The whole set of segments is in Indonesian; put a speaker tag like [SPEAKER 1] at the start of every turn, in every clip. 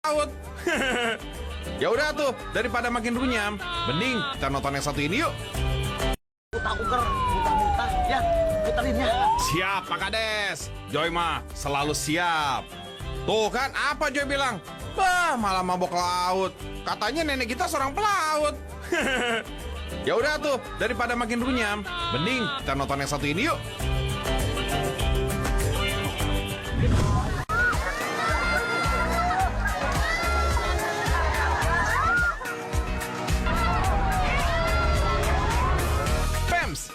[SPEAKER 1] laut. Ya udah tuh, daripada makin runyam, mending kita nonton yang satu ini yuk.
[SPEAKER 2] Muter-muter, muter-muter, ya, puterin ya.
[SPEAKER 1] Siap, Pak Kades. Joy mah selalu siap. Tuh kan, apa Joy bilang? Wah, malah mabok laut. Katanya nenek kita seorang pelaut. Ya udah tuh, daripada makin runyam, mending kita nonton yang satu ini yuk.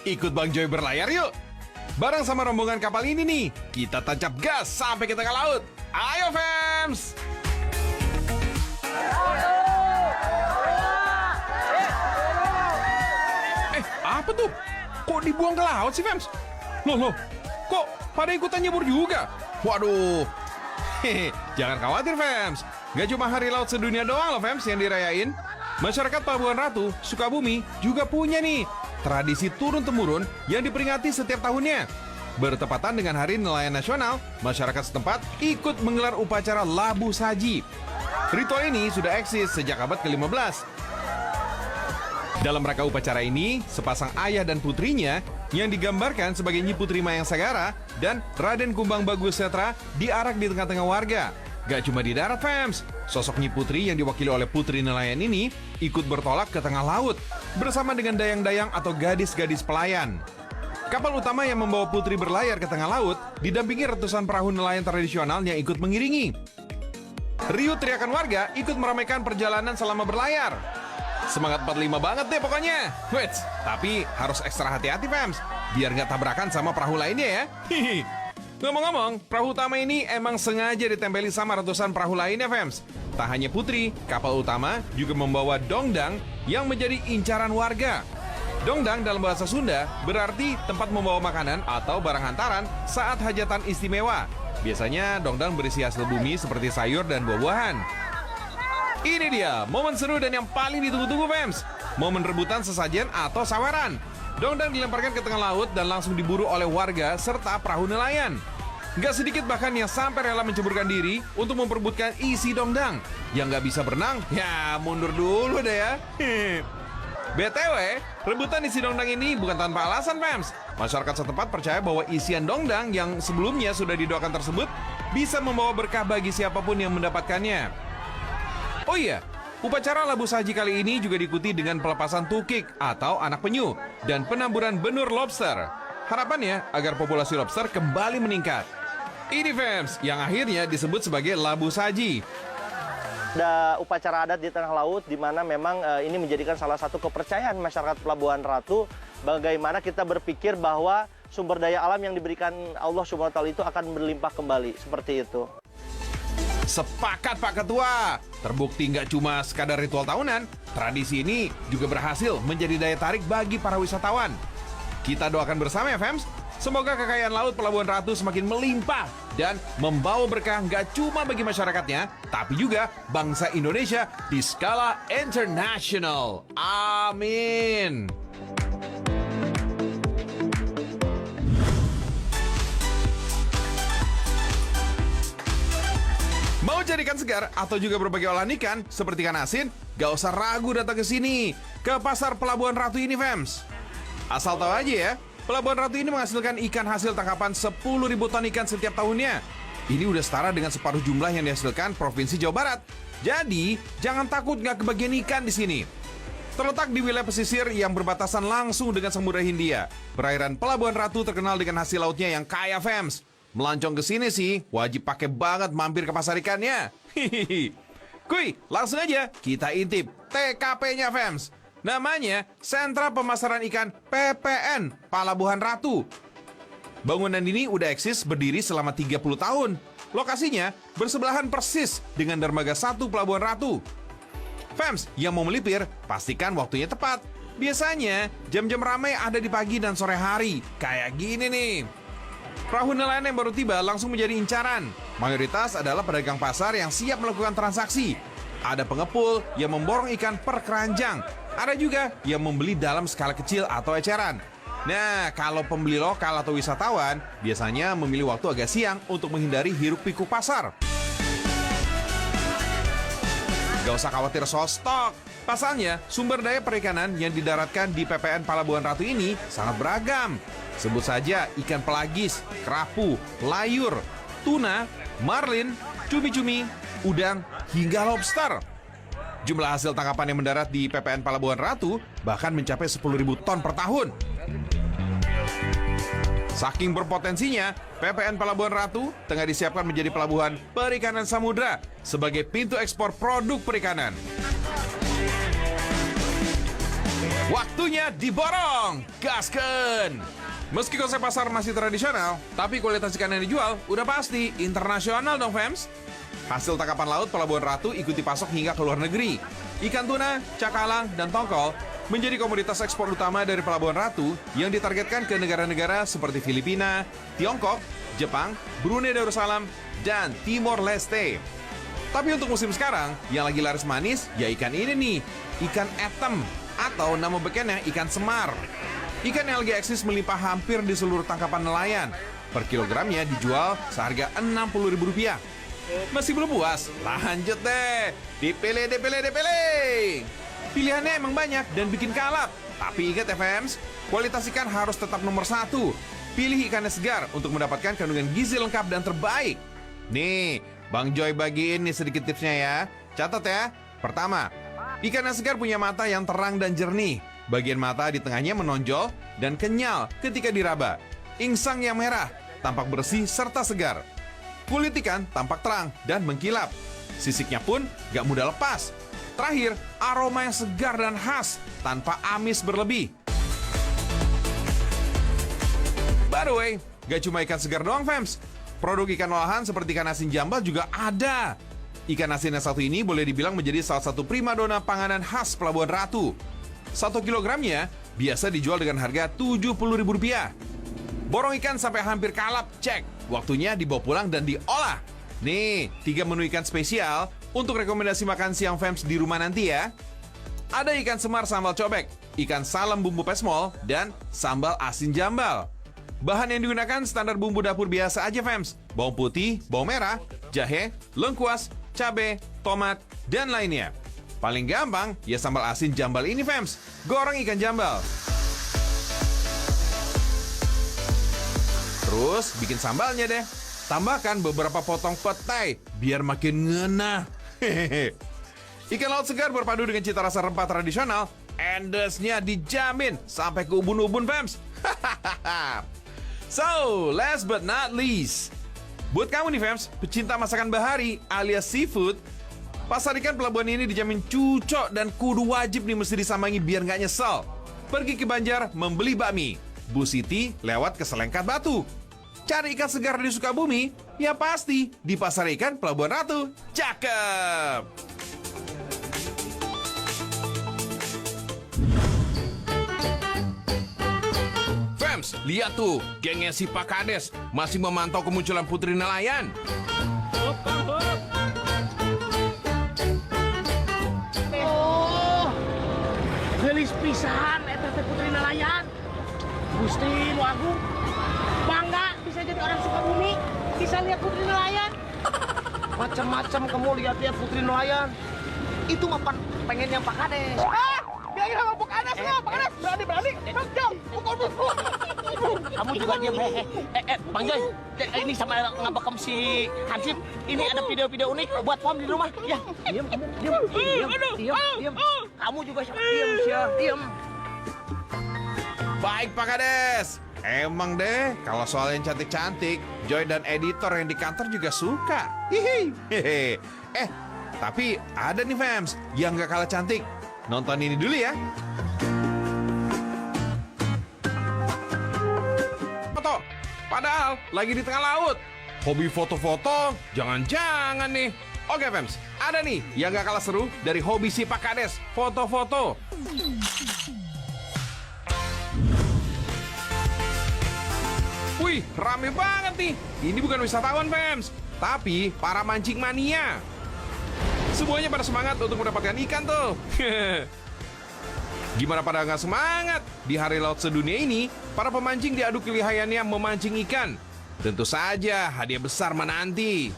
[SPEAKER 1] Ikut Bang Joy berlayar yuk. Bareng sama rombongan kapal ini nih, kita tancap gas sampai ke tengah laut. Ayo Fems. Apa tuh? Kok dibuang ke laut sih Fems? Loh, kok pada ikutan nyebur juga? Waduh. Hehe, jangan khawatir Fems. Gak cuma hari laut sedunia doang loh Fems yang dirayain. Masyarakat Pelabuhan Ratu, Sukabumi juga punya nih tradisi turun-temurun yang diperingati setiap tahunnya. Bertepatan dengan Hari Nelayan Nasional, masyarakat setempat ikut menggelar upacara labu saji. Ritual ini sudah eksis sejak abad ke-15. Dalam rangka upacara ini, sepasang ayah dan putrinya yang digambarkan sebagai Nyi Putri Mayang Sagara dan Raden Kumbang Bagus Setra diarak di tengah-tengah warga. Gak cuma di darat, Fems. Sosok Nyi Putri yang diwakili oleh putri nelayan ini ikut bertolak ke tengah laut bersama dengan dayang-dayang atau gadis-gadis pelayan. Kapal utama yang membawa putri berlayar ke tengah laut didampingi ratusan perahu nelayan tradisional yang ikut mengiringi. Riuh teriakan warga ikut meramaikan perjalanan selama berlayar. Semangat 45 banget deh pokoknya. Wait, tapi harus ekstra hati-hati, Fems, biar nggak tabrakan sama perahu lainnya ya. Hihi. Ngomong-ngomong, perahu utama ini emang sengaja ditempeli sama ratusan perahu lainnya, Fems. Tak hanya putri, kapal utama juga membawa dongdang yang menjadi incaran warga. Dongdang dalam bahasa Sunda berarti tempat membawa makanan atau barang hantaran saat hajatan istimewa. Biasanya dongdang berisi hasil bumi seperti sayur dan buah-buahan. Ini dia, momen seru dan yang paling ditunggu-tunggu, Fems. Momen rebutan sesajen atau saweran. Dongdang dilemparkan ke tengah laut dan langsung diburu oleh warga serta perahu nelayan. Gak sedikit bahkan yang sampai rela menceburkan diri untuk memperebutkan isi dongdang. Yang gak bisa berenang, ya mundur dulu deh ya. BTW, rebutan isi dongdang ini bukan tanpa alasan, Fems. Masyarakat setempat percaya bahwa isian dongdang yang sebelumnya sudah didoakan tersebut bisa membawa berkah bagi siapapun yang mendapatkannya. Oh iya, upacara labu saji kali ini juga diikuti dengan pelepasan tukik atau anak penyu dan penamburan benur lobster. Harapannya agar populasi lobster kembali meningkat. Ini Fems yang akhirnya disebut sebagai labu saji.
[SPEAKER 2] Ada upacara adat di tengah laut di mana memang ini menjadikan salah satu kepercayaan masyarakat Pelabuhan Ratu bagaimana kita berpikir bahwa sumber daya alam yang diberikan Allah Subhanahu wa taala itu akan berlimpah kembali, seperti itu.
[SPEAKER 1] Sepakat Pak Ketua, terbukti nggak cuma sekadar ritual tahunan, tradisi ini juga berhasil menjadi daya tarik bagi para wisatawan. Kita doakan bersama ya Fems, semoga kekayaan laut Pelabuhan Ratu semakin melimpah dan membawa berkah nggak cuma bagi masyarakatnya, tapi juga bangsa Indonesia di skala internasional. Amin. Mau cari ikan segar atau juga berbagai olahan ikan seperti ikan asin? Gak usah ragu datang ke sini, ke pasar Pelabuhan Ratu ini, Fems. Asal tahu aja ya, Pelabuhan Ratu ini menghasilkan ikan hasil tangkapan 10.000 ton ikan setiap tahunnya. Ini udah setara dengan separuh jumlah yang dihasilkan Provinsi Jawa Barat. Jadi, jangan takut gak kebagian ikan di sini. Terletak di wilayah pesisir yang berbatasan langsung dengan Samudra Hindia, perairan Pelabuhan Ratu terkenal dengan hasil lautnya yang kaya, Fems. Melancong ke sini sih, wajib pakai banget mampir ke pasar ikannya. Hihihi. Kuy, langsung aja kita intip TKP-nya, Fems. Namanya Sentra Pemasaran Ikan PPN Pelabuhan Ratu. Bangunan ini udah eksis berdiri selama 30 tahun. Lokasinya bersebelahan persis dengan Dermaga 1 Pelabuhan Ratu. Fems, yang mau melipir, pastikan waktunya tepat. Biasanya jam-jam ramai ada di pagi dan sore hari. Kayak gini nih. Perahu nelayan yang baru tiba langsung menjadi incaran. Mayoritas adalah pedagang pasar yang siap melakukan transaksi. Ada pengepul yang memborong ikan per keranjang. Ada juga yang membeli dalam skala kecil atau eceran. Nah, kalau pembeli lokal atau wisatawan, biasanya memilih waktu agak siang untuk menghindari hiruk pikuk pasar. Gak usah khawatir soal stok. Pasalnya, sumber daya perikanan yang didaratkan di PPN Pelabuhan Ratu ini sangat beragam. Sebut saja ikan pelagis, kerapu, layur, tuna, marlin, cumi-cumi, udang, hingga lobster. Jumlah hasil tangkapan yang mendarat di PPN Pelabuhan Ratu bahkan mencapai 10.000 ton per tahun. Saking berpotensinya, PPN Pelabuhan Ratu tengah disiapkan menjadi pelabuhan perikanan samudra sebagai pintu ekspor produk perikanan. Waktunya diborong, gasken! Meski konsep pasar masih tradisional, tapi kualitas ikan yang dijual udah pasti internasional dong, fams. Hasil tangkapan laut Pelabuhan Ratu ikuti pasok hingga ke luar negeri. Ikan tuna, cakalang, dan tongkol menjadi komoditas ekspor utama dari Pelabuhan Ratu yang ditargetkan ke negara-negara seperti Filipina, Tiongkok, Jepang, Brunei Darussalam, dan Timor Leste. Tapi untuk musim sekarang, yang lagi laris manis ya ikan ini nih, ikan etem atau nama bekennya ikan semar. Ikan yang lagi eksis melimpah hampir di seluruh tangkapan nelayan. Per kilogramnya dijual seharga Rp60.000. Masih belum puas? Lanjut deh. Dipilih. Pilihannya emang banyak dan bikin kalap. Tapi ingat ya fans, kualitas ikan harus tetap nomor 1. Pilih ikannya segar untuk mendapatkan kandungan gizi lengkap dan terbaik. Nih, Bang Joy bagiin nih sedikit tipsnya ya. Catat ya. Pertama, ikan yang segar punya mata yang terang dan jernih. Bagian mata di tengahnya menonjol dan kenyal ketika diraba. Insang yang merah, tampak bersih serta segar. Kulit ikan tampak terang dan mengkilap. Sisiknya pun gak mudah lepas. Terakhir, aroma yang segar dan khas tanpa amis berlebih. By the way, gak cuma ikan segar doang, fams. Produk ikan olahan seperti ikan asin jambal juga ada. Ikan asin yang satu ini boleh dibilang menjadi salah satu primadona panganan khas Pelabuhan Ratu. 1 kilogramnya biasa dijual dengan harga Rp70.000. Borong ikan sampai hampir kalap, cek. Waktunya dibawa pulang dan diolah. Nih, 3 menu ikan spesial untuk rekomendasi makan siang fams di rumah nanti ya. Ada ikan semar sambal cobek, ikan salam bumbu pesmol, dan sambal asin jambal. Bahan yang digunakan standar bumbu dapur biasa aja fams. Bawang putih, bawang merah, jahe, lengkuas, cabai, tomat, dan lainnya. Paling gampang, ya sambal asin jambal ini fams. Goreng ikan jambal. Terus bikin sambalnya deh. Tambahkan beberapa potong petai biar makin ngena. Hehehe. Ikan laut segar berpadu dengan cita rasa rempah tradisional, endesnya dijamin sampai ke ubun-ubun fams. So, last but not least, buat kamu nih fams, pecinta masakan bahari alias seafood, pasar ikan pelabuhan ini dijamin cucok dan kudu wajib nih mesti disambangi biar nggak nyesel. Pergi ke Banjar membeli bakmi, Bu Siti lewat ke Selengkat Batu. Cari ikan segar di Sukabumi, ya pasti di pasar ikan Pelabuhan Ratu. Cakep! Fams, lihat tuh, gengnya si Pak Kades masih memantau kemunculan putri nelayan.
[SPEAKER 3] Gelis pisan eta teh putri nelayan. Gusti nu agung. Bangga bisa jadi orang Sukabumi, bisa lihat putri nelayan. Macam-macam kamu lihat-lihat putri nelayan. Itu mah pengen yang Pak Kades. Dia sama Pak Kades lo, Pak Kades berani. Jom, pukul. Kamu juga diam hehe. Bang Joy, ini sama ngabakam si Hansip. Ini ada video-video unik buat pom di rumah. Ya, diam. Kamu juga diam.
[SPEAKER 1] Baik Pak Kades. Emang deh, kalau soal yang cantik-cantik, Joy dan editor yang di kantor juga suka. Hihi. Tapi ada nih fams yang gak kalah cantik. Nonton ini dulu ya. Foto, padahal lagi di tengah laut. Hobi foto-foto, jangan-jangan nih. Oke fams, ada nih yang gak kalah seru dari hobi si Pak Kades, foto-foto. Wih, rame banget nih. Ini bukan wisatawan, fams, tapi para mancing mania. Semuanya pada semangat untuk mendapatkan ikan tuh. Gimana pada nggak semangat? Di Hari Laut Sedunia ini, para pemancing diadu kelihayannya memancing ikan. Tentu saja hadiah besar menanti.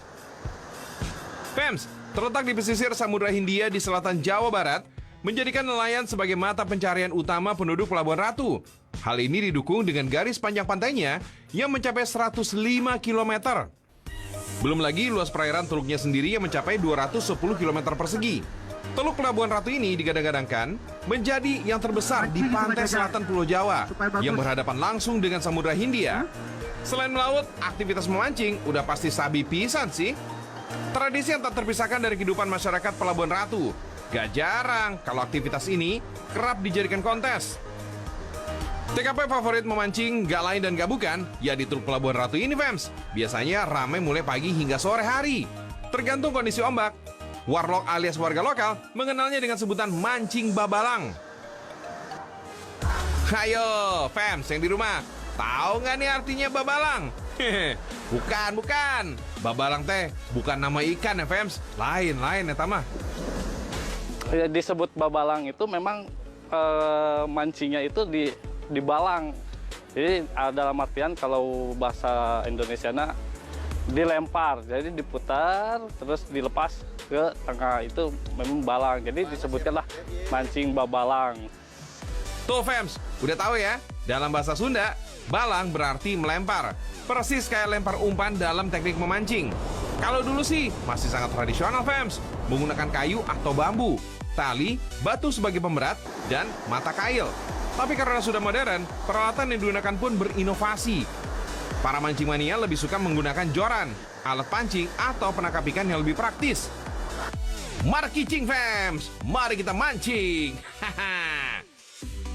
[SPEAKER 1] Fems, terletak di pesisir Samudra Hindia di selatan Jawa Barat, menjadikan nelayan sebagai mata pencarian utama penduduk Pelabuhan Ratu. Hal ini didukung dengan garis panjang pantainya yang mencapai 105 km. Belum lagi luas perairan teluknya sendiri yang mencapai 210 km persegi. Teluk Pelabuhan Ratu ini digadang-gadangkan menjadi yang terbesar di pantai selatan Pulau Jawa yang berhadapan langsung dengan Samudra Hindia. Selain melaut, aktivitas memancing udah pasti sabi pisan sih. Tradisi yang tak terpisahkan dari kehidupan masyarakat Pelabuhan Ratu. Gak jarang kalau aktivitas ini kerap dijadikan kontes. TKP favorit memancing gak lain dan gak bukan, ya di Teluk Pelabuhan Ratu ini, Fems. Biasanya ramai mulai pagi hingga sore hari. Tergantung kondisi ombak. Warlock alias warga lokal mengenalnya dengan sebutan mancing babalang. Ayo, Fems yang di rumah, tahu nggak nih artinya babalang? Bukan. Babalang teh bukan nama ikan ya, Fems. Lain ya tamah.
[SPEAKER 4] Ya, disebut babalang itu memang mancingnya itu di balang. Jadi dalam artian kalau bahasa Indonesianya dilempar, jadi diputar terus dilepas ke tengah, itu memang balang. Jadi disebutkanlah mancing babalang.
[SPEAKER 1] Tuh Fems, udah tahu ya? Dalam bahasa Sunda, balang berarti melempar. Persis kayak lempar umpan dalam teknik memancing. Kalau dulu sih masih sangat tradisional, Fems, menggunakan kayu atau bambu, tali, batu sebagai pemberat, dan mata kail. Tapi karena sudah modern, peralatan yang digunakan pun berinovasi. Para mancing mania lebih suka menggunakan joran, alat pancing, atau penangkap ikan yang lebih praktis. Mari kicing, Fems, mari kita mancing.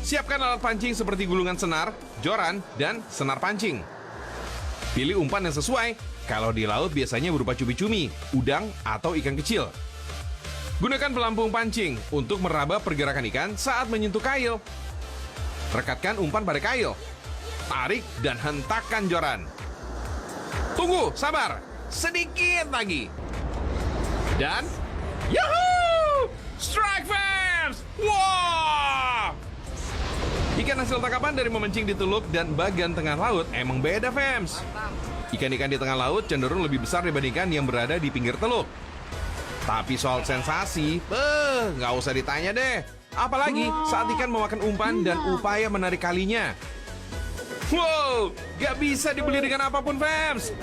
[SPEAKER 1] Siapkan alat pancing seperti gulungan senar, joran, dan senar pancing. Pilih umpan yang sesuai. Kalau di laut biasanya berupa cumi-cumi, udang, atau ikan kecil. Gunakan pelampung pancing untuk meraba pergerakan ikan saat menyentuh kail. Rekatkan umpan pada kail. Tarik dan hentakkan joran. Tunggu, sabar. Sedikit lagi. Dan Yahoo! Strike, Fems! Wah! Ikan hasil tangkapan dari memancing di teluk dan bagian tengah laut emang beda, Fems. Ikan-ikan di tengah laut cenderung lebih besar dibandingkan yang berada di pinggir teluk. Tapi soal sensasi, nggak usah ditanya deh. Apalagi saat ikan memakan umpan dan upaya menarik kalinya. Wow, nggak bisa dibeli dengan apapun, Fems.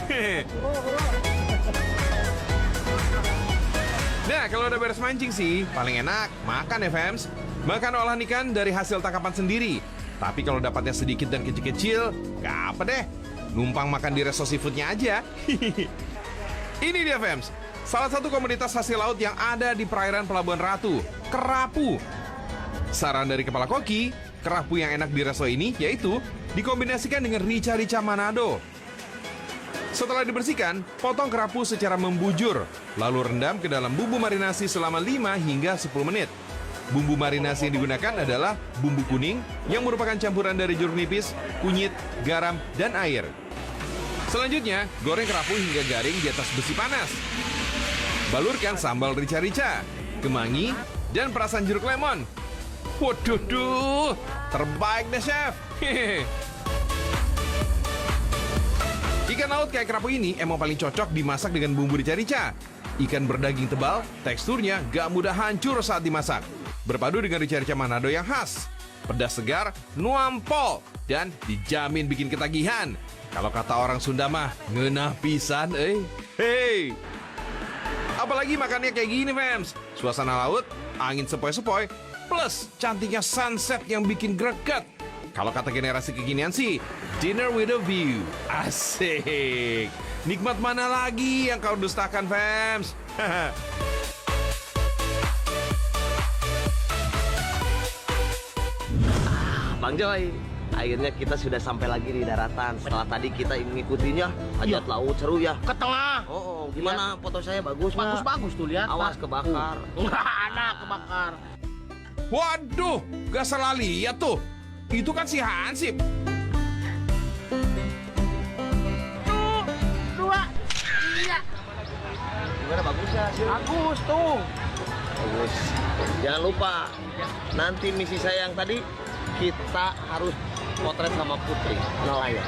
[SPEAKER 1] Nah, kalau udah beres mancing sih, paling enak makan ya, Fems. Makan olahan ikan dari hasil tangkapan sendiri. Tapi kalau dapatnya sedikit dan kecil-kecil, nggak apa deh. Numpang makan di resto seafoodnya aja. Ini dia, Fems, salah satu komoditas hasil laut yang ada di perairan Pelabuhan Ratu, kerapu. Saran dari Kepala Koki, kerapu yang enak di resto ini yaitu dikombinasikan dengan rica-rica Manado. Setelah dibersihkan, potong kerapu secara membujur, lalu rendam ke dalam bumbu marinasi selama 5 hingga 10 menit. Bumbu marinasi yang digunakan adalah bumbu kuning yang merupakan campuran dari jeruk nipis, kunyit, garam, dan air. Selanjutnya, goreng kerapu hingga garing di atas besi panas. Balurkan sambal rica-rica, kemangi, dan perasan jeruk lemon. Waduh, terbaik deh, Chef. Ikan laut kayak kerapu ini emang paling cocok dimasak dengan bumbu rica-rica. Ikan berdaging tebal, teksturnya gak mudah hancur saat dimasak. Berpadu dengan rica-rica Manado yang khas. Pedas segar, nuampol, dan dijamin bikin ketagihan. Kalau kata orang Sunda mah, ngeunah pisan, Hey! Apalagi makannya kayak gini, Fems. Suasana laut, angin sepoi-sepoi, plus cantiknya sunset yang bikin greget. Kalau kata generasi kekinian sih, dinner with a view. Asik. Nikmat mana lagi yang kau dustakan, Fems?
[SPEAKER 5] Bang Joy, akhirnya kita sudah sampai lagi di daratan. Setelah tadi kita ngikutinya, hajat laut seru ya.
[SPEAKER 3] Ke tengah.
[SPEAKER 5] Oh, gimana foto saya bagus nggak?
[SPEAKER 3] Bagus tuh, lihat.
[SPEAKER 5] Awas kebakar.
[SPEAKER 3] Anak kebakar.
[SPEAKER 1] Waduh, gak salah lihat tuh. Itu kan si Hansip.
[SPEAKER 3] Tuh, 2. Iya.
[SPEAKER 5] Gimana bagusnya sih?
[SPEAKER 3] Bagus tuh.
[SPEAKER 5] Bagus. Jangan lupa, nanti misi saya yang tadi, kita harus potret sama Putri nelayan.